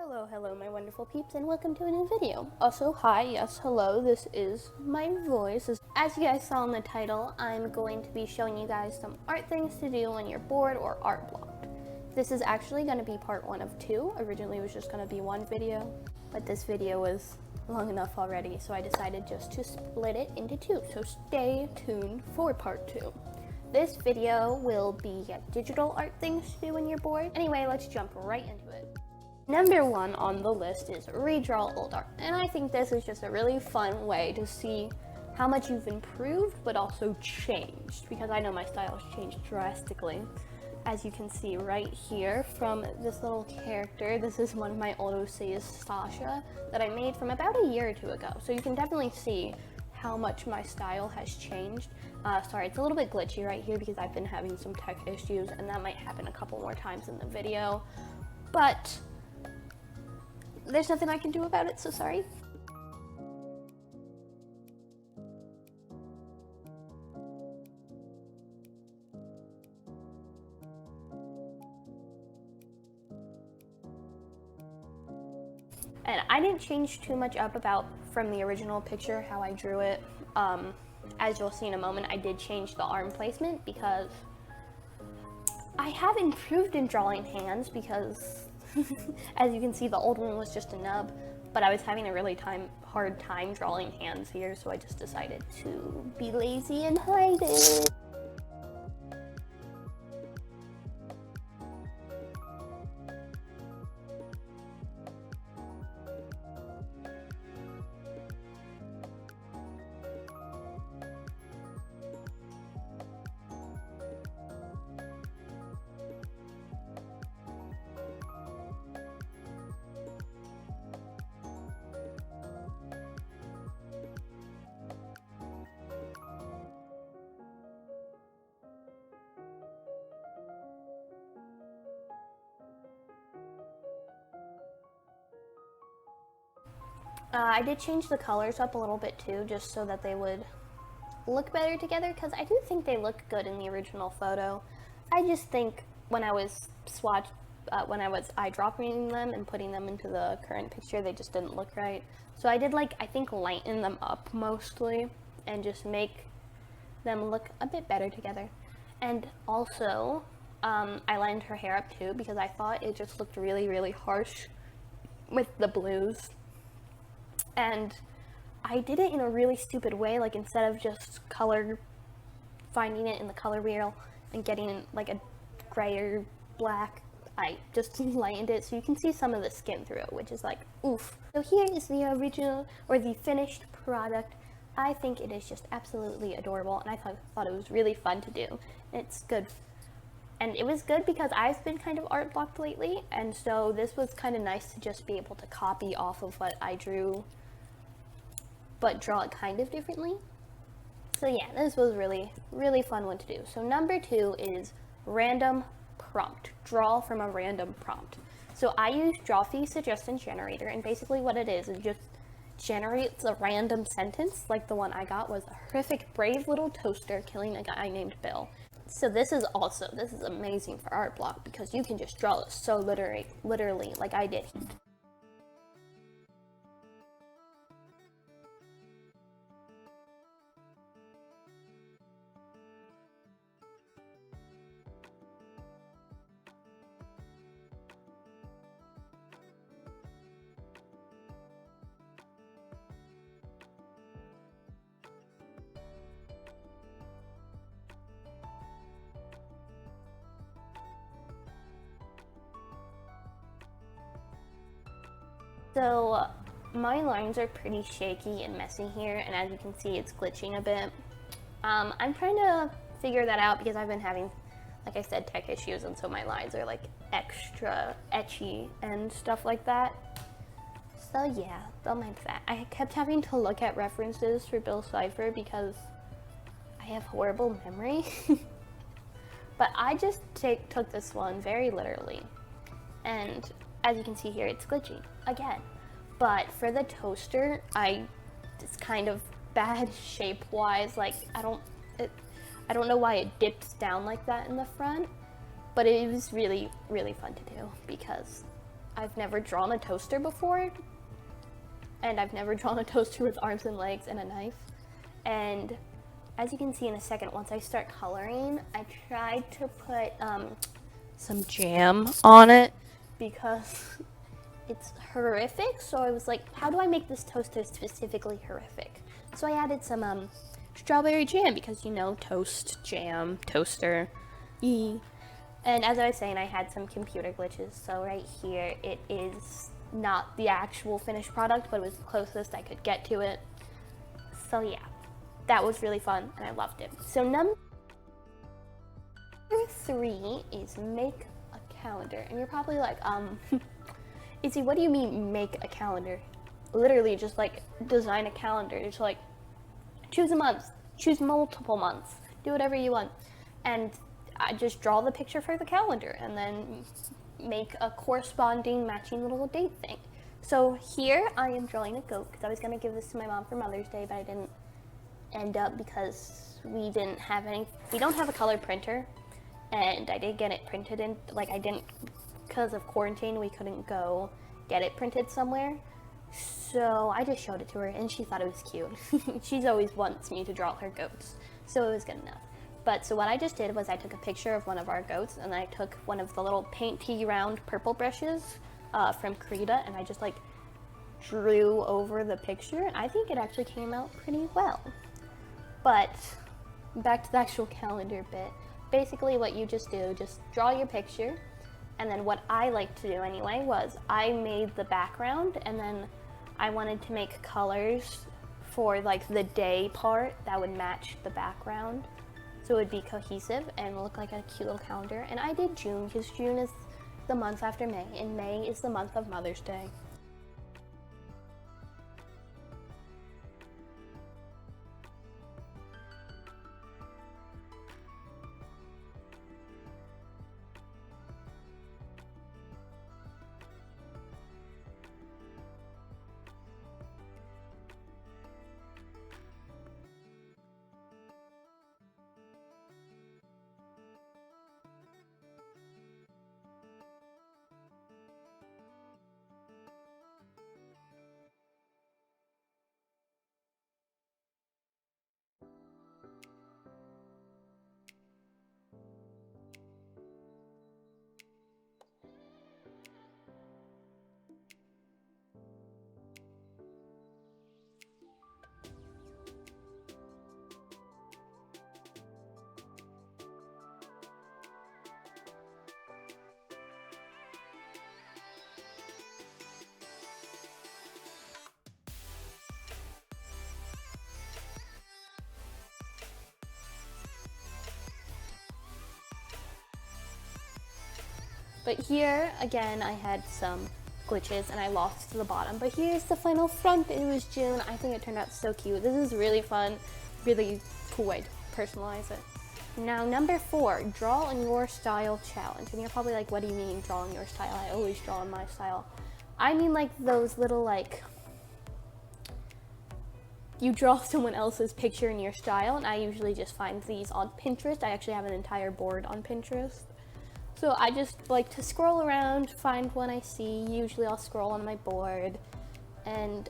Hello my wonderful peeps, and welcome to a new video. Also, hi, yes, hello, this is my voice. As you guys saw in the title, I'm going to be showing you guys some art things to do when you're bored or art blocked. This is actually going to be part 1 of 2. Originally it was just going to be one video, but this video was long enough already, so I decided just to split it into 2. So stay tuned for part 2. This video will be digital art things to do when you're bored. Anyway, let's jump right into it. Number 1 on the list is redraw old art, and I think this is just a really fun way to see how much you've improved but also changed, because I know my style has changed drastically. As you can see right here from this little character, this is one of my old OCs, Sasha, that I made from about a year or 2 ago, so you can definitely see how much my style has changed. Sorry, it's a little bit glitchy right here because I've been having some tech issues, and that might happen a couple more times in the video, but there's nothing I can do about it, so sorry. And I didn't change too much up from the original picture, how I drew it. As you'll see in a moment, I did change the arm placement because I have improved in drawing hands because as you can see, the old one was just a nub, but I was having a really hard time drawing hands here, so I just decided to be lazy and hide it. I did change the colors up a little bit too, just so that they would look better together, because I do think they look good in the original photo. I just think when I was eyedropping them and putting them into the current picture, they just didn't look right. So I did I think lighten them up mostly and just make them look a bit better together. And also, I lined her hair up too because I thought it just looked really, really harsh with the blues. And I did it in a really stupid way, instead of just finding it in the color wheel and getting a gray or black, I just lightened it so you can see some of the skin through it, which is oof. So here is the original, or the finished product. I think it is just absolutely adorable, and I thought it was really fun to do. It's good. And it was good because I've been kind of art blocked lately, and so this was kind of nice to just be able to copy off of what I drew, but draw it kind of differently. So yeah, this was really, really fun one to do. So number 2 is random prompt. Draw from a random prompt. So I use Drawfee Suggestion Generator, and basically what it is just generates a random sentence, like the one I got was, "A horrific brave little toaster killing a guy named Bill." So this is amazing for art block because you can just draw this so literally like I did. So my lines are pretty shaky and messy here, and as you can see, it's glitching a bit. I'm trying to figure that out because I've been having, like I said, tech issues, and so my lines are extra etchy and stuff like that. So yeah, don't mind that. I kept having to look at references for Bill Cipher because I have horrible memory. But I just took this one very literally, and as you can see here, it's glitchy again. But for the toaster, it's kind of bad shape-wise. I don't know why it dips down like that in the front, but it was really, really fun to do because I've never drawn a toaster before, and I've never drawn a toaster with arms and legs and a knife. And as you can see in a second, once I start coloring, I tried to put some jam on it because it's horrific. So I was like, how do I make this toaster specifically horrific? So I added some strawberry jam because, you know, toast, jam, toaster, and as I was saying, I had some computer glitches. So right here, it is not the actual finished product, but it was the closest I could get to it. So yeah, that was really fun and I loved it. So number 3 is make a calendar. And you're probably like, Izzy, what do you mean make a calendar? Literally just like design a calendar. It's like choose a month, choose multiple months, do whatever you want. And I just draw the picture for the calendar and then make a corresponding matching little date thing. So here I am drawing a goat because I was going to give this to my mom for Mother's Day, but I didn't end up because we don't have a color printer, and I did get it printed in, like I didn't, because of quarantine, we couldn't go get it printed somewhere. So I just showed it to her and she thought it was cute. She's always wants me to draw her goats, so it was good enough. But so what I just did was I took a picture of one of our goats and I took one of the little painty round purple brushes from Krita and I just like drew over the picture, and I think it actually came out pretty well. But back to the actual calendar bit. Basically what you just do, just draw your picture, and then what I like to do anyway was I made the background and then I wanted to make colors for like the day part that would match the background. So it would be cohesive and look like a cute little calendar. And I did June because June is the month after May, and May is the month of Mother's Day. But here, again, I had some glitches and I lost to the bottom. But here's the final front. It was June. I think it turned out so cute. This is really fun, really cool way to personalize it. Now, number 4, draw in your style challenge. And you're probably like, what do you mean draw in your style? I always draw in my style. I mean like those little like, you draw someone else's picture in your style, and I usually just find these on Pinterest. I actually have an entire board on Pinterest. So I just like to scroll around, find one I see. Usually I'll scroll on my board, and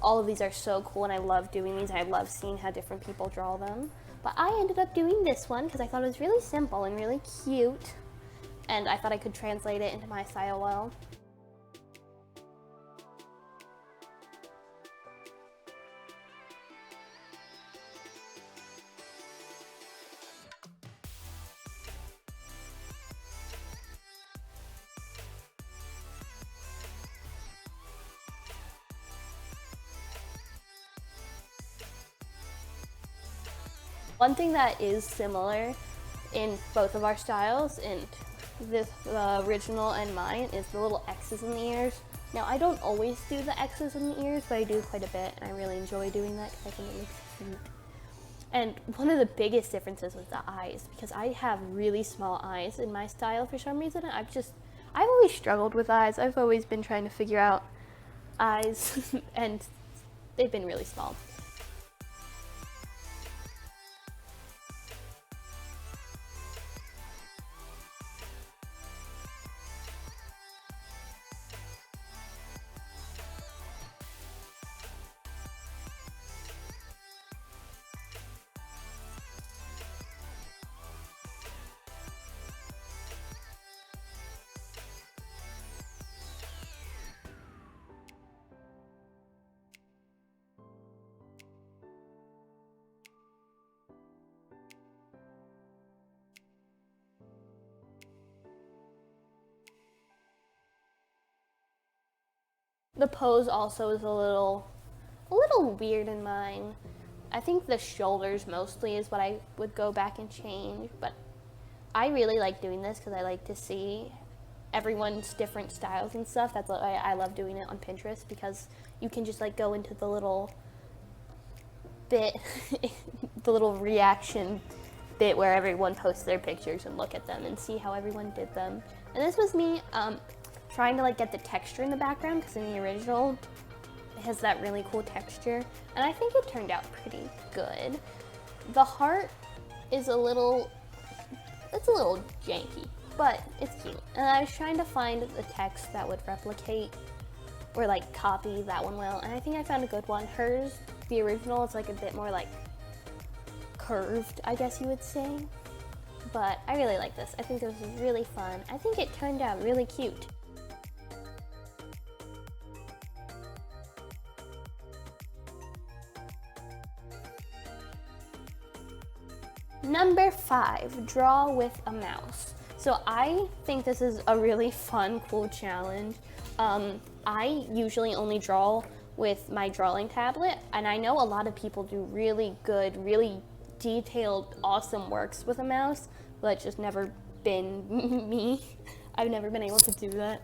all of these are so cool and I love doing these. I love seeing how different people draw them. But I ended up doing this one because I thought it was really simple and really cute, and I thought I could translate it into my style well. One thing that is similar in both of our styles, in this original and mine, is the little X's in the ears. Now, I don't always do the X's in the ears, but I do quite a bit, and I really enjoy doing that because I think it makes it cute. And one of the biggest differences was the eyes, because I have really small eyes in my style for some reason. I've always struggled with eyes. I've always been trying to figure out eyes, and they've been really small. The pose also is a little weird in mine. I think the shoulders mostly is what I would go back and change, but I really like doing this because I like to see everyone's different styles and stuff. That's why I love doing it on Pinterest, because you can just like go into the little bit, the little reaction bit where everyone posts their pictures and look at them and see how everyone did them. And this was me trying to like get the texture in the background, because in the original it has that really cool texture, and I think it turned out pretty good. The heart is a little janky, but it's cute. And I was trying to find the text that would replicate or like copy that one well, and I think I found a good one. Hers, the original, is like a bit more like curved, I guess you would say. But I really like this. I think this was really fun. I think it turned out really cute. Number 5, draw with a mouse. So I think this is a really fun, cool challenge. I usually only draw with my drawing tablet, and I know a lot of people do really good, really detailed, awesome works with a mouse, but it's just never been me. I've never been able to do that.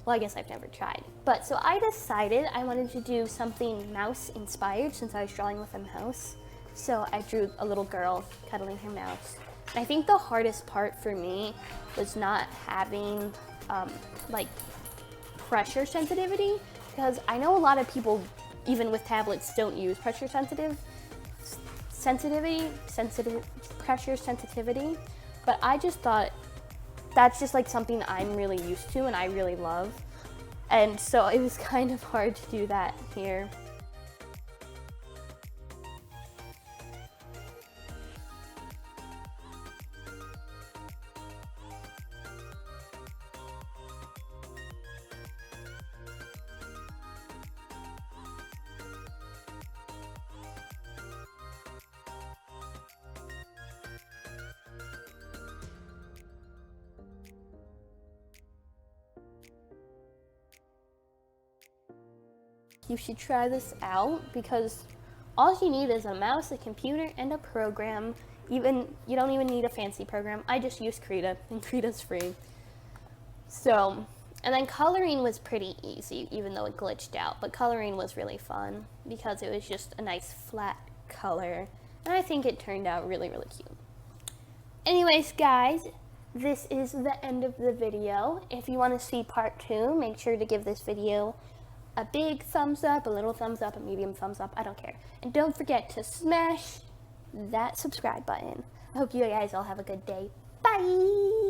Well, I guess I've never tried. But so I decided I wanted to do something mouse inspired since I was drawing with a mouse. So I drew a little girl cuddling her mouse. And I think the hardest part for me was not having like pressure sensitivity, because I know a lot of people, even with tablets, don't use pressure sensitivity, but I just thought that's just like something I'm really used to and I really love. And so it was kind of hard to do that here. You should try this out, because all you need is a mouse, a computer, and a program. You don't even need a fancy program. I just use Krita, and Krita's free. So, and then coloring was pretty easy, even though it glitched out. But coloring was really fun because it was just a nice flat color, and I think it turned out really, really cute. Anyways, guys, this is the end of the video. If you want to see part 2, make sure to give this video a big thumbs up, a little thumbs up, a medium thumbs up, I don't care. And don't forget to smash that subscribe button. I hope you guys all have a good day. Bye!